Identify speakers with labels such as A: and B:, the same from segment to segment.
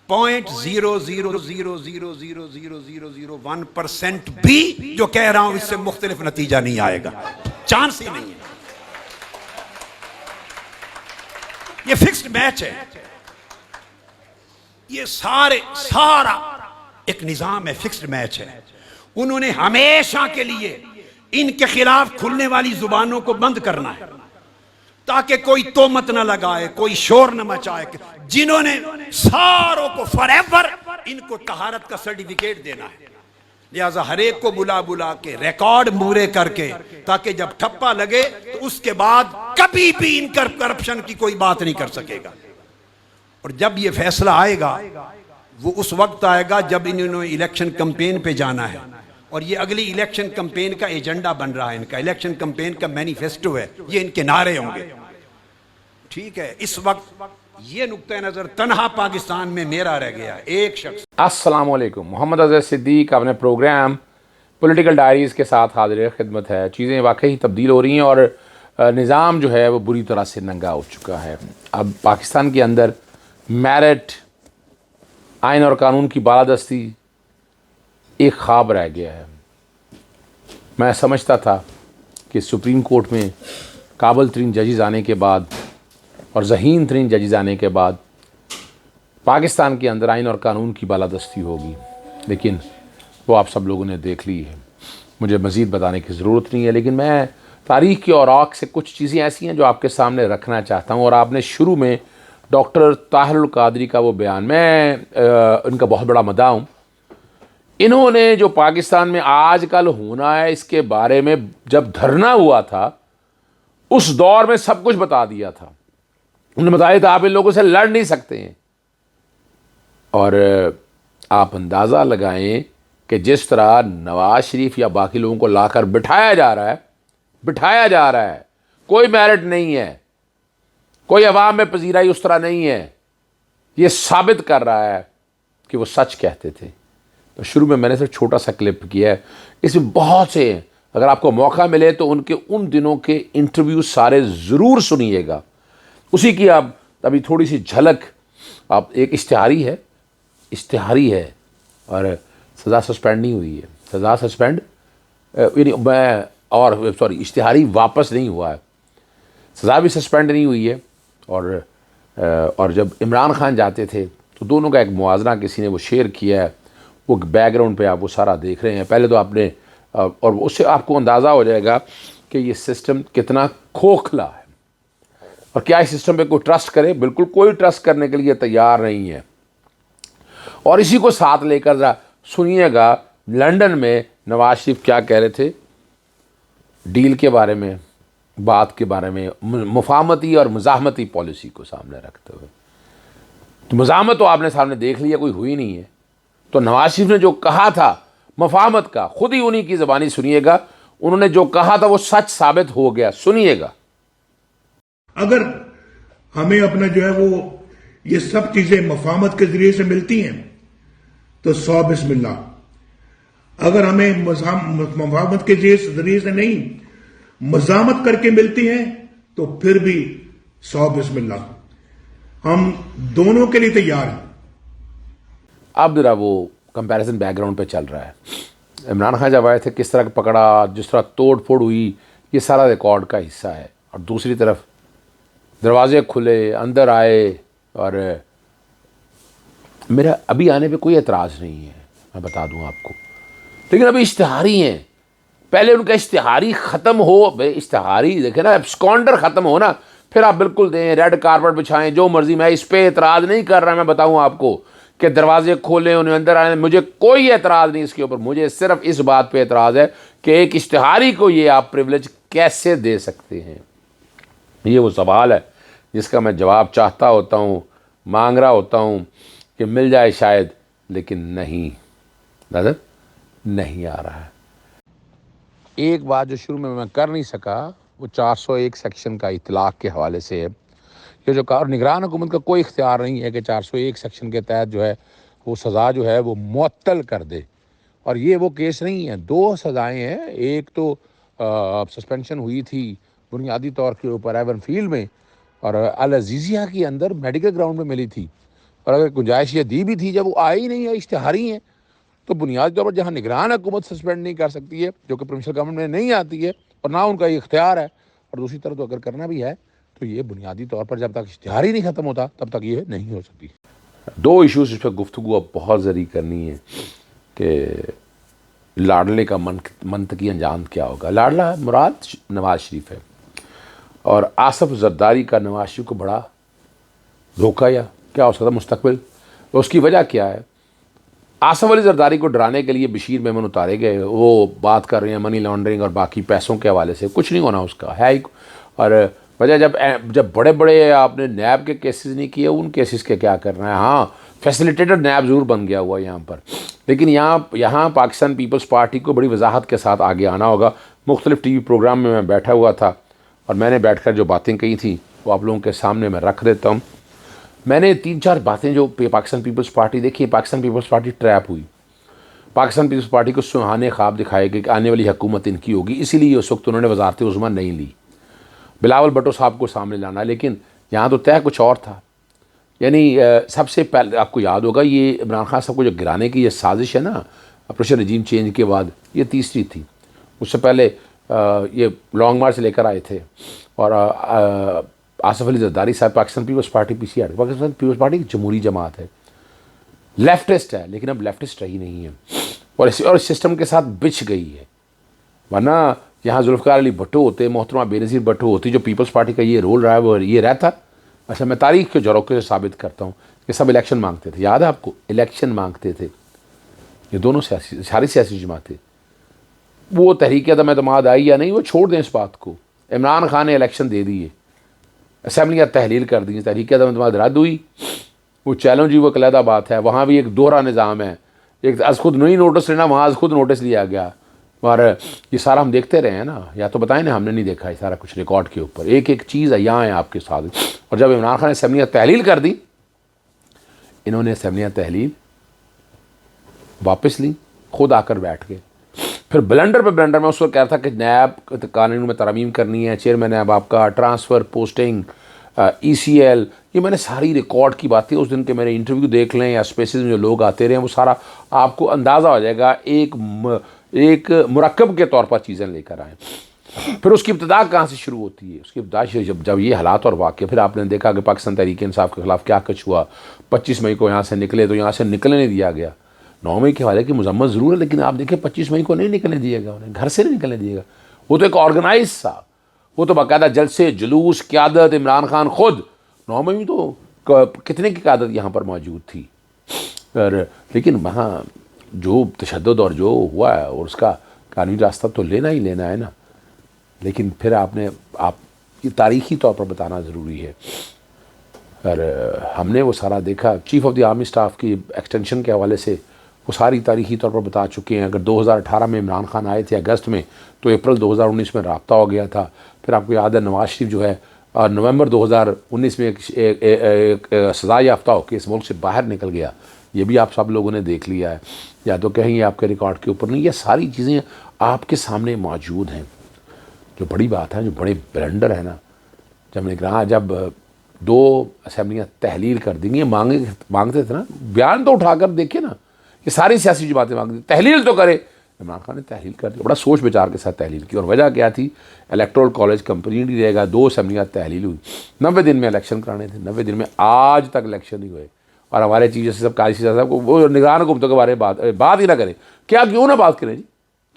A: 0.0000001% بھی جو کہہ رہا ہوں اس سے مختلف نتیجہ نہیں آئے گا، چانس ہی نہیں ہے. یہ فکسڈ میچ ہے، یہ سارا ایک نظام ہے، فکسڈ میچ ہے. انہوں نے ہمیشہ کے لیے ان کے خلاف کھلنے والی زبانوں کو بند کرنا ہے تاکہ کوئی تہمت نہ لگائے، کوئی شور نہ مچائے. جنہوں نے ساروں کو فار ایور ان کو طہارت کا سرٹیفکیٹ دینا ہے، لہذا ہر ایک کو بلا کے ریکارڈ مورے کر کے، تاکہ جب ٹھپا لگے تو اس کے بعد کبھی بھی ان کرپشن کی کوئی بات نہیں کر سکے گا. اور جب یہ فیصلہ آئے گا وہ اس وقت آئے گا جب انہوں نے الیکشن کمپین پہ جانا ہے، اور یہ اگلی الیکشن کمپین کا ایجنڈا بن رہا ہے، ان کا الیکشن کمپین کا مینیفیسٹو ہے، یہ ان کے نعرے ہوں گے. ٹھیک ہے، اس وقت یہ نقطہ نظر تنہا پاکستان میں میرا رہ گیا، ایک شخص.
B: السلام علیکم، محمد اظہر صدیق اپنے پروگرام پولیٹیکل ڈائریز کے ساتھ حاضر خدمت ہے. چیزیں واقعی تبدیل ہو رہی ہیں اور نظام جو ہے وہ بری طرح سے ننگا ہو چکا ہے. اب پاکستان کے اندر میرٹ، آئین اور قانون کی بالادستی ایک خواب رہ گیا ہے. میں سمجھتا تھا کہ سپریم کورٹ میں قابل ترین ججز آنے کے بعد اور ذہین ترین ججز آنے کے بعد پاکستان کے اندر آئین اور قانون کی بالادستی ہوگی، لیکن وہ آپ سب لوگوں نے دیکھ لی ہے. مجھے مزید بتانے کی ضرورت نہیں ہے، لیکن میں تاریخ کے اوراق سے کچھ چیزیں ایسی ہیں جو آپ کے سامنے رکھنا چاہتا ہوں. اور آپ نے شروع میں ڈاکٹر طاہر القادری کا وہ بیان، میں ان کا بہت بڑا مداح ہوں. انہوں نے جو پاکستان میں آج کل ہونا ہے اس کے بارے میں جب دھرنا ہوا تھا اس دور میں سب کچھ بتا دیا تھا. انہوں نے بتایا تھا آپ ان لوگوں سے لڑ نہیں سکتے ہیں. اور آپ اندازہ لگائیں کہ جس طرح نواز شریف یا باقی لوگوں کو لا کر بٹھایا جا رہا ہے، کوئی میرٹ نہیں ہے، کوئی عوام میں پذیرائی اس طرح نہیں ہے، یہ ثابت کر رہا ہے کہ وہ سچ کہتے تھے. تو شروع میں نے صرف چھوٹا سا کلپ کیا ہے، اس میں بہت سے ہیں. اگر آپ کو موقع ملے تو ان دنوں کے انٹرویو سارے ضرور سنیے گا. اسی کی آپ ابھی تھوڑی سی جھلک. آپ ایک اشتہاری ہے اور سزا سسپینڈ نہیں ہوئی ہے، سزا سسپینڈ اشتہاری واپس نہیں ہوا ہے، سزا بھی سسپینڈ نہیں ہوئی ہے. اور جب عمران خان جاتے تھے تو دونوں کا ایک موازنہ کسی نے وہ شیئر کیا ہے، وہ بیک گراؤنڈ پہ آپ وہ سارا دیکھ رہے ہیں. پہلے تو آپ نے اور اس سے آپ کو اندازہ ہو جائے گا کہ یہ سسٹم کتنا کھوکھلا ہے اور کیا اس سسٹم پہ کوئی ٹرسٹ کرے. بالکل کوئی ٹرسٹ کرنے کے لیے تیار نہیں ہے. اور اسی کو ساتھ لے کر سنیے گا لندن میں نواز شریف کیا کہہ رہے تھے ڈیل کے بارے میں، بات کے بارے میں، مفاہمتی اور مزاحمتی پالیسی کو سامنے رکھتے ہوئے. تو مزاحمت تو آپ نے سامنے دیکھ لیا، کوئی ہوئی نہیں ہے. تو نواز شریف نے جو کہا تھا مفاہمت کا، خود ہی انہی کی زبانی سنیے گا. انہوں نے جو کہا تھا وہ سچ ثابت ہو گیا، سنیے گا.
C: اگر ہمیں اپنا جو ہے وہ یہ سب چیزیں مفاہمت کے ذریعے سے ملتی ہیں تو 100 بسم اللہ. اگر ہمیں مفاہمت کے ذریعے سے نہیں مزاحمت کر کے ملتی ہیں تو پھر بھی 100 بسم اللہ. ہم دونوں کے لیے تیار ہیں.
B: اب ذرا وہ کمپیریزن بیک گراؤنڈ پہ چل رہا ہے. عمران خان جب آئے تھے کس طرح پکڑا، جس طرح توڑ پھوڑ ہوئی، یہ سارا ریکارڈ کا حصہ ہے. اور دوسری طرف دروازے کھلے، اندر آئے. اور میرا ابھی آنے پہ کوئی اعتراض نہیں ہے، میں بتا دوں آپ کو، لیکن ابھی اشتہاری ہیں. پہلے ان کا اشتہاری ختم ہو. اشتہاری دیکھیں نا، اسکانڈر ختم ہو نا، پھر آپ بالکل دیں، ریڈ کارپٹ بچھائیں، جو مرضی. میں اس پہ اعتراض نہیں کر رہا. میں بتاؤں آپ کو کہ دروازے کھولیں، انہیں اندر آنے، مجھے کوئی اعتراض نہیں اس کے اوپر. مجھے صرف اس بات پہ اعتراض ہے کہ ایک اشتہاری کو یہ آپ پریولیج کیسے دے سکتے ہیں. یہ وہ سوال ہے جس کا میں جواب چاہتا ہوتا ہوں، مانگ رہا ہوتا ہوں کہ مل جائے شاید، لیکن نہیں، نظر نہیں آ رہا ہے. ایک بات جو شروع میں کر نہیں سکا وہ 401 سیکشن کا اطلاق کے حوالے سے ہے. یہ جو کہا، نگران حکومت کا کوئی اختیار نہیں ہے کہ 401 سیکشن کے تحت جو ہے وہ سزا جو ہے وہ معطل کر دے. اور یہ وہ کیس نہیں ہے. 2 سزائیں ہیں. ایک تو سسپینشن ہوئی تھی بنیادی طور کے اوپر ایون فیلڈ میں، اور العزیزیہ کے اندر میڈیکل گراؤنڈ میں ملی تھی. اور اگر گنجائش یہ دی بھی تھی جب وہ آئے ہی نہیں ہے، اشتہاری ہیں، تو بنیادی طور پر جہاں نگران حکومت سسپینڈ نہیں کر سکتی ہے جو کہ پروونشل گورنمنٹ میں نہیں آتی ہے اور نہ ان کا یہ اختیار ہے، اور دوسری طرف تو اگر کرنا بھی ہے تو یہ بنیادی طور پر جب تک اشتہار ہی نہیں ختم ہوتا تب تک یہ نہیں ہو سکتی. دو ایشوز اس پہ گفتگو اب بہت ضروری کرنی ہے کہ لاڈلے کا منطقی انجام کیا ہوگا. لاڈلا مراد نواز شریف ہے اور آصف زرداری کا نواز شریف کو بڑا دھوکہ یا کیا ہو سکتا مستقبل. اس کی وجہ کیا ہے؟ آصف علی زرداری کو ڈرانے کے لیے بشیر میمن اتارے گئے، وہ بات کر رہے ہیں منی لانڈرنگ اور باقی پیسوں کے حوالے سے. کچھ نہیں ہونا اس کا ہے ہی. اور وجہ جب بڑے بڑے آپ نے نیب کے کیسز نہیں کیے، ان کیسز کے کیا کرنا ہے. ہاں فیسیلیٹیٹر نیب ضرور بن گیا ہوا یہاں پر، لیکن یہاں پاکستان پیپلز پارٹی کو بڑی وضاحت کے ساتھ آگے آنا ہوگا. مختلف ٹی وی پروگرام میں بیٹھا ہوا تھا اور میں نے بیٹھ کر جو باتیں کہی تھیں وہ آپ لوگوں کے سامنے میں رکھ دیتا ہوں. میں نے 3-4 باتیں جو پاکستان پیپلز پارٹی دیکھی. پاکستان پیپلز پارٹی ٹریپ ہوئی. پاکستان پیپلز پارٹی کو سہانے خواب دکھائے گئے کہ آنے والی حکومت ان کی ہوگی، اسی لیے اس وقت انہوں نے وزارت عظمیٰ نہیں لی، بلاول بھٹو صاحب کو سامنے لانا. لیکن یہاں تو طے کچھ اور تھا. یعنی سب سے پہلے آپ کو یاد ہوگا یہ عمران خان صاحب کو جو گرانے کی یہ سازش ہے نا آپریشن رجیم چینج کے بعد، یہ تیسری تھی. اس سے پہلے یہ لانگ مارچ لے کر آئے تھے اور آصف علی زرداری صاحب Pakistan Peoples Party PCR. Pakistan Peoples Party ایک جمہوری جماعت ہے، لیفٹسٹ ہے، لیکن اب لیفٹسٹ رہی نہیں ہے اور اس سسٹم کے ساتھ بچھ گئی ہے. ورنہ یہاں ذوالفقار علی بھٹو ہوتے، محترمہ بےنظیر بھٹو ہوتی، جو پیپلز پارٹی کا یہ رول رہا ہے وہ یہ رہتا. اچھا میں تاریخ کے جھروکے سے ثابت کرتا ہوں کہ سب الیکشن مانگتے تھے. یاد ہے آپ کو؟ الیکشن مانگتے تھے یہ دونوں ساری سیاسی جماعتیں. وہ تحریک عدم اعتماد آئی یا نہیں وہ چھوڑ دیں اس بات کو. عمران خان نے الیکشن دے دیے، اسمبلیاں تحلیل کر دی، تحریک عدم اعتماد رد ہوئی. وہ چیلنج ہوئی، وہ علیحدہ بات ہے. وہاں بھی ایک دوہرا نظام ہے، ایک از خود نہیں نوٹس لینا، وہاں از خود نوٹس لیا گیا. اور یہ سارا ہم دیکھتے رہے ہیں نا، یا تو بتائیں نا ہم نے نہیں دیکھا. یہ سارا کچھ ریکارڈ کے اوپر ایک ایک چیز ہے یہاں ہے آپ کے ساتھ. اور جب عمران خان نے اسمبلیاں تحلیل کر دی، انہوں نے اسمبلیاں تحلیل واپس لی، خود آ کر بیٹھ گئے. پھر بلنڈر پہ بلنڈر میں اس کو کہہ رہا تھا کہ نیب قانون میں ترمیم کرنی ہے، چیئرمین نیب آپ کا، ٹرانسفر، پوسٹنگ، ECL، یہ میں نے ساری ریکارڈ کی باتیں اس دن کے میرے انٹرویو دیکھ لیں یا اسپیسز میں جو لوگ آتے رہے ہیں وہ سارا آپ کو اندازہ ہو جائے گا. ایک مرکب کے طور پر چیزیں لے کر آئیں. پھر اس کی ابتدا کہاں سے شروع ہوتی ہے؟ اس کی ابتدا جب یہ حالات اور واقع، پھر آپ نے دیکھا کہ پاکستان تحریک انصاف کے خلاف کیا کچھ ہوا. 25 مئی کو یہاں سے نکلے تو یہاں سے نکلنے نہیں دیا گیا. 9 مئی کے حوالے کی مذمت ضرور ہے، لیکن آپ دیکھیں 25 مئی کو نہیں نکلنے دیے گا، انہیں گھر سے نہیں نکلنے دیے گا. وہ تو ایک آرگنائز تھا، وہ تو باقاعدہ جلسے، جلوس، قیادت، عمران خان خود. 9 مئی میں تو کتنے کی قیادت یہاں پر موجود تھی. لیکن وہاں جو تشدد اور جو ہوا ہے اور اس کا قانونی راستہ تو لینا ہی لینا ہے نا. لیکن پھر آپ یہ تاریخی طور پر بتانا ضروری ہے. اور ہم نے وہ سارا دیکھا. Chief of the army staff کی ایکسٹینشن کے حوالے سے وہ ساری تاریخی طور پر بتا چکے ہیں. اگر 2018 میں عمران خان آئے تھے اگست میں تو اپریل 2019 میں رابطہ ہو گیا تھا. پھر آپ کو یاد ہے نواز شریف جو ہے نومبر 2019 میں ایک سزا یافتہ ہو کے اس ملک سے باہر نکل گیا. یہ بھی آپ سب لوگوں نے دیکھ لیا ہے، یا تو کہیں آپ کے ریکارڈ کے اوپر نہیں. یہ ساری چیزیں آپ کے سامنے موجود ہیں. جو بڑی بات ہے، جو بڑے بلنڈر ہے نا، جب 2 اسمبلیاں تحلیل کر دیں گی، مانگتے تھے نا، بیان تو اٹھا کر دیکھیں نا، یہ ساری سیاسی جماعتیں مانگتی تحلیل تو کرے. عمران خان نے تحلیل کر دی، بڑا سوچ بچار کے ساتھ تحلیل کی. اور وجہ کیا تھی؟ الیکٹورل کالج کمپلیٹ نہیں رہے گا. 2 اسمبلیاں تحلیل ہوئی، 90 دن میں الیکشن کرانے تھے. 90 دن میں آج تک الیکشن نہیں ہوئے. اور ہمارے چیف جسٹس صاحب قاضی صاحب کو وہ نگران حکومتوں کے بارے میں بات ہی نہ کریں. کیوں نہ بات کریں جی؟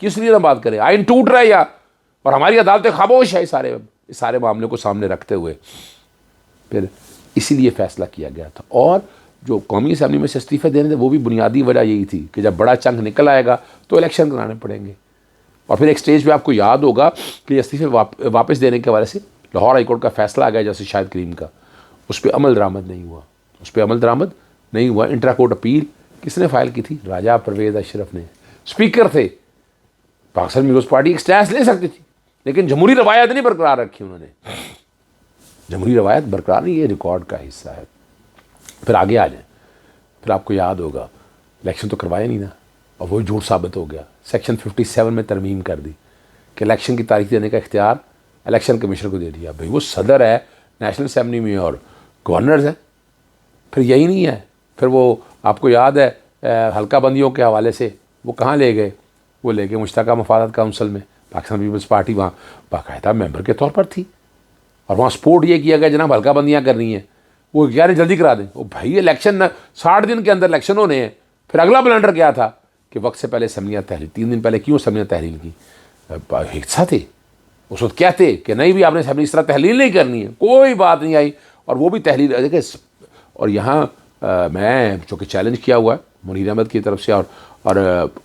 B: کس لیے نہ بات کریں؟ آئین ٹوٹ رہا ہے یا؟ اور ہماری عدالتیں خاموش ہے اس سارے معاملے کو سامنے رکھتے ہوئے. پھر اسی لیے فیصلہ کیا گیا تھا. اور جو قومی اسمبلی میں سے استعفے دینے تھے وہ بھی بنیادی وجہ یہی تھی کہ جب بڑا چنک نکل آئے گا تو الیکشن کرانے پڑیں گے. اور پھر ایک سٹیج پہ آپ کو یاد ہوگا کہ یہ استعفے واپس دینے کے حوالے سے لاہور ہائی کورٹ کا فیصلہ آ گیا جیسے شاہد کریم کا. اس پہ عمل درآمد نہیں ہوا. انٹرا کورٹ اپیل کس نے فائل کی تھی؟ راجہ پرویز اشرف نے. اسپیکر تھے. پاکستان پیپلز پارٹی ایک سٹینس لے سکتی تھی لیکن جمہوری روایت نہیں برقرار رکھی انہوں نے. جمہوری روایت برقرار نہیں، یہ ریکارڈ کا حصہ ہے. پھر آگے آ جائیں. پھر آپ کو یاد ہوگا الیکشن تو کروایا نہیں نا، اور وہ جھوٹ ثابت ہو گیا. سیکشن 57 میں ترمیم کر دی کہ الیکشن کی تاریخ دینے کا اختیار الیکشن کمیشن کو دے دیا. بھائی وہ صدر ہے نیشنل اسمبلی میں اور گورنرز ہے. پھر یہی نہیں ہے پھر وہ آپ کو یاد ہے حلقہ بندیوں کے حوالے سے وہ کہاں لے گئے؟ وہ لے گئے مشترکہ مفادات کونسل میں. پاکستان پیپلز پارٹی وہاں باقاعدہ ممبر کے طور پر تھی اور وہاں سپورٹ یہ کیا گیا جناب حلقہ بندیاں کرنی ہیں. وہ کہہ رہے جلدی کرا دیں. وہ بھائی الیکشن 60 دن کے اندر الیکشن ہونے ہیں. پھر اگلا بلنڈر کیا تھا کہ وقت سے پہلے اسمبلیاں تحلیل. 3 دن پہلے کیوں اسمبلیاں تحلیل کی؟ حصہ تھے اس وقت کہتے کہ نہیں بھی آپ نے اسمبلی اس طرح تحلیل نہیں کرنی ہے. کوئی بات نہیں آئی اور وہ بھی تحلیل دیکھیں. اور یہاں میں چونکہ چیلنج کیا ہوا ہے منیر احمد کی طرف سے اور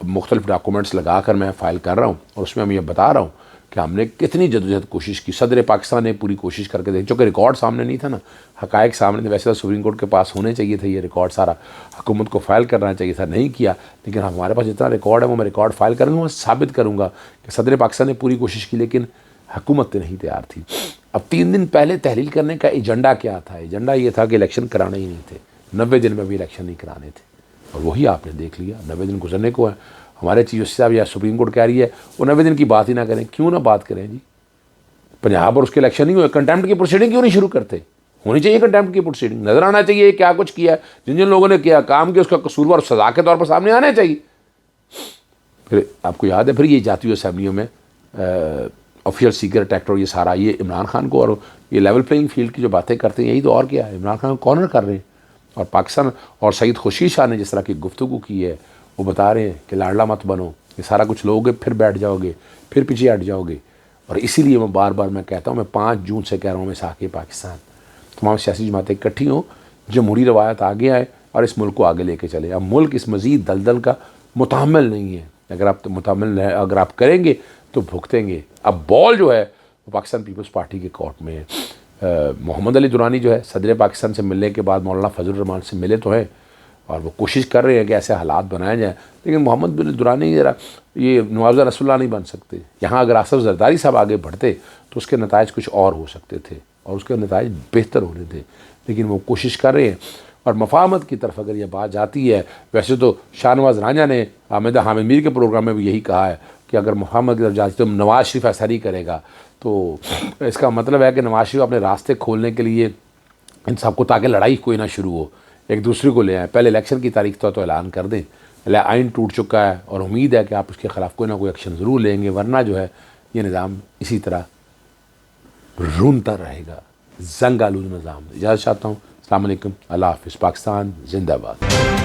B: مختلف ڈاکومنٹس لگا کر میں فائل کر رہا ہوں اور اس میں میں یہ بتا رہا ہوں کہ ہم نے کتنی جدوجہد کوشش کی. صدر پاکستان نے پوری کوشش کر کے دیکھی چونکہ ریکارڈ سامنے نہیں تھا نا, حقائق سامنے تھے. ویسے تو سپریم کورٹ کے پاس ہونے چاہیے تھے یہ ریکارڈ سارا, حکومت کو فائل کرنا چاہیے تھا, نہیں کیا. لیکن ہمارے پاس جتنا ریکارڈ ہے وہ میں ریکارڈ فائل کروں گا, ثابت کروں گا کہ صدر پاکستان نے پوری کوشش کی لیکن حکومت نہیں تیار تھی. اب 3 دن پہلے تحلیل کرنے کا ایجنڈا کیا تھا؟ ایجنڈا یہ تھا کہ الیکشن کرانے ہی نہیں تھے, 90 دن میں بھی الیکشن نہیں کرانے تھے. اور وہی آپ نے دیکھ لیا, 90 دن گزرنے کو ہے. ہمارے چیف جسٹس صاحب یا سپریم کورٹ کہہ رہی ہے وہ 90 دن کی بات ہی نہ کریں. کیوں نہ بات کریں جی؟ پنجاب اور اس کے الیکشن نہیں ہوئے, کنٹیمپٹ کی پروسیڈنگ کیوں نہیں شروع کرتے؟ ہونی چاہیے کنٹیمپٹ کی پروسیڈنگ, نظر آنا چاہیے کیا کچھ کیا ہے, جن لوگوں نے کیا کام کیا اس کا قصوروار سزا کے طور پر سامنے آنا چاہیے. پھر آپ کو یاد ہے پھر یہ جاتی ہوئی اسمبلیوں میں آفیشل سیکرٹ ایکٹ اور یہ سارا یہ عمران خان کو اور یہ لیول پلینگ فیلڈ کی جو باتیں کرتے ہیں یہی تو اور کیا ہے, عمران خان کو کارنر کر رہے ہیں. اور پاکستان اور سعید خورشید شاہ نے جس طرح کی گفتگو کی ہے وہ بتا رہے ہیں کہ لاڈلا مت بنو, یہ سارا کچھ لوگے پھر بیٹھ جاؤ گے, پھر پیچھے ہٹ جاؤ گے. اور اسی لیے میں بار بار میں کہتا ہوں, میں 5 جون سے کہہ رہا ہوں میں ساکھ پاکستان تمام سیاسی جماعتیں اکٹھی ہوں, جمہوری روایت آگے آئے اور اس ملک کو آگے لے کے چلے. اب ملک اس مزید دلدل کا متحمل نہیں ہے. اگر آپ متحمل ہے, اگر آپ کریں گے تو بھگتیں گے. اب بال جو ہے وہ پاکستان پیپلز پارٹی کے کورٹ میں ہے. محمد علی درانی جو ہے صدر پاکستان سے ملنے کے بعد مولانا فضل الرحمان سے ملے تو ہیں اور وہ کوشش کر رہے ہیں کہ ایسے حالات بنائے جائیں, لیکن محمد بن درانی ذرا یہ نوازہ رسول اللہ نہیں بن سکتے. یہاں اگر آصف زرداری صاحب آگے بڑھتے تو اس کے نتائج کچھ اور ہو سکتے تھے اور اس کے نتائج بہتر ہونے تھے, لیکن وہ کوشش کر رہے ہیں. اور مفاہمت کی طرف اگر یہ بات جاتی ہے, ویسے تو شاہ نواز رانجھا نے حامد میر کے پروگرام میں بھی یہی کہا ہے کہ اگر مفاہمت کی طرف جاتی تو نواز شریف ایسا نہیں کرے گا. تو اس کا مطلب ہے کہ نواز شریف اپنے راستے کھولنے کے لیے ان سب کو, تاکہ لڑائی کوئی نہ شروع ہو, ایک دوسرے کو لے آئیں. پہلے الیکشن کی تاریخ تو اعلان کر دیں. آئین ٹوٹ چکا ہے اور امید ہے کہ آپ اس کے خلاف کوئی نہ کوئی ایکشن ضرور لیں گے, ورنہ جو ہے یہ نظام اسی طرح رونتا رہے گا, زنگ آلود نظام. اجازت چاہتا ہوں. السلام علیکم, اللہ حافظ. پاکستان زندہ باد.